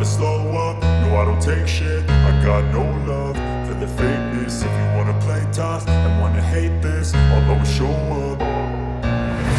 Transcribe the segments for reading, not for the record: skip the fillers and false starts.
slow up, no I don't take shit. I got no love for the fakeness. If you wanna play tough and wanna hate this, I'll always show up.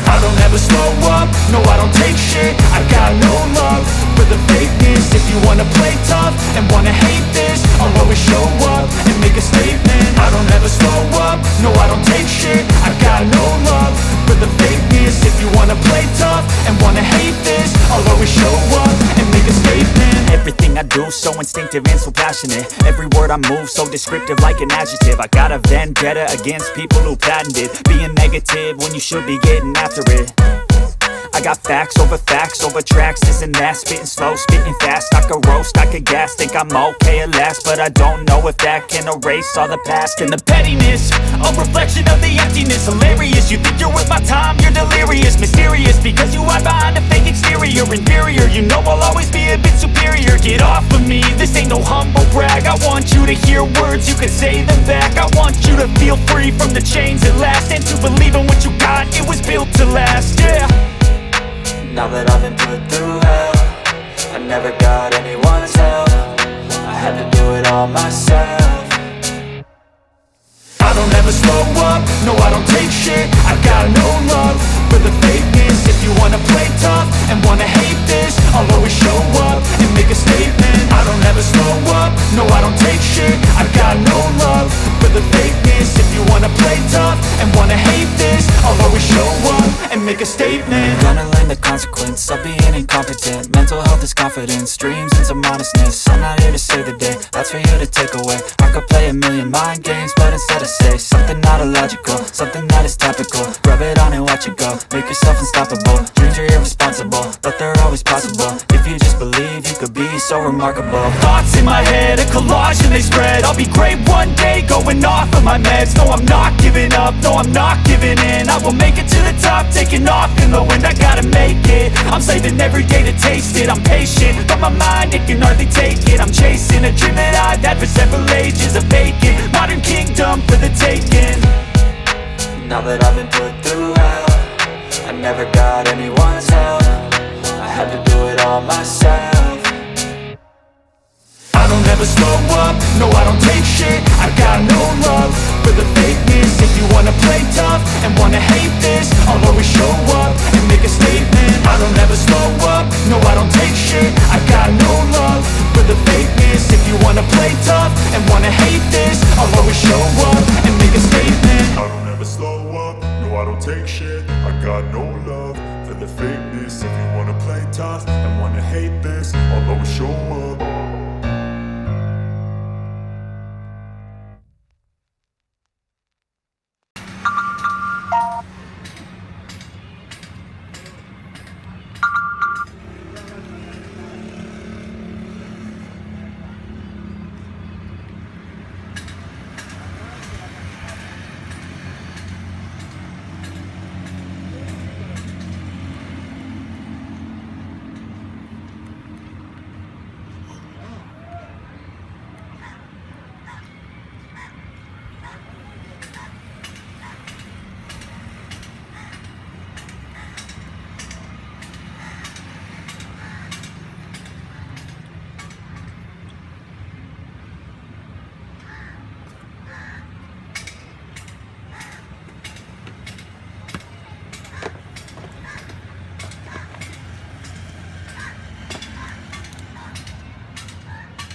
I don't ever slow up, no I don't take shit. I got no love for the fakeness. If you wanna play tough and wanna hate this, I'll always show up and make a statement. I don't ever slow up, no I don't take shit. I got no love for the fakeness. If you wanna play tough and wanna hate this, I'll always show up and make a statement. Everything I do so instinctive and so passionate. Every word I move so descriptive like an adjective. I got a vendetta against people who patented being negative when you should be getting after it. I got facts over tracks, this and that. Spitting slow, spitting fast. I could roast, I could gas. Think I'm okay at last, but I don't know if that can erase all the past. And the pettiness, a reflection of the emptiness. Hilarious, you think you're worth my time, you're delirious. Mysterious, because you hide behind a fake exterior. Inferior, you know I'll always be a bit superior. Get off of me, this ain't no humble brag. I want you to hear words, you can say them back. I want you to feel free from the chains at last, and to believe in what you got, it was built to last, yeah. Now that I've been put through hell, I never got anyone's help. I had to do it all myself. I don't ever slow up, no I don't take shit. I got no love for the fakeness. If you wanna play tough and wanna hate this, I'll always show up and make a statement. I don't ever slow up, no I don't take shit. I got no love for the fakeness. If you wanna play tough and wanna hate this, I'll always show up and make a statement. Gonna learn the consequence of being incompetent. Mental health is confidence, dreams and some honestness. I'm not here to save the day, that's for you to take away. I could play a million mind games, but instead I say something not illogical, something that is topical. Rub it on and watch it go, make yourself unstoppable. Dreams are irresponsible, but they're always possible. If you just believe, you could be so remarkable. Thoughts in my head, a collage and they spread. I'll be great one day, going off of my meds. No, I'm not giving up, no, I'm not giving in. I will make it to the top, taking off in the wind. I gotta make it, I'm saving every day to taste it. I'm patient, but my mind, it can hardly take it. I'm chasing a dream that I've had for several ages. A vacant, modern kingdom for the taking. Now that I've been put through hell, I never got anyone's help. I had to do it all myself. I don't ever slow up, no I don't take shit. I got no love for the fakeness. If you wanna play tough and wanna hate this, I'll always show up and make a statement. I don't ever slow up, no I don't take shit. I got no love for the fakeness. If you wanna play tough and wanna hate